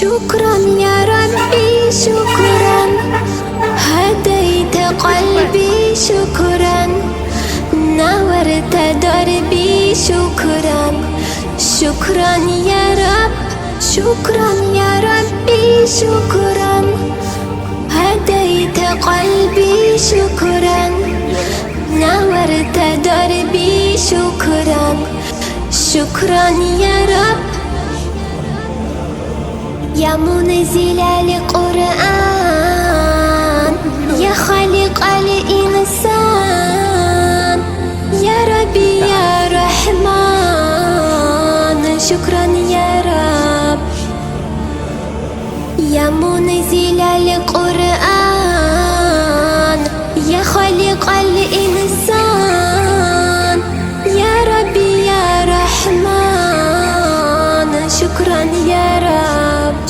شكرا يا ربي شكرا، هديت قلبي شكرا، نورت دربي شكرا. شكرا يا رب، شكرا يا ربي شكرا، هديت قلبي شكرا، نورت دربي شكرا. شكرا يا رب. يا منزل القرآن، يا خالق الإنسان، يا ربي يا رحمن، شكرا يا رب. يا منزل القرآن،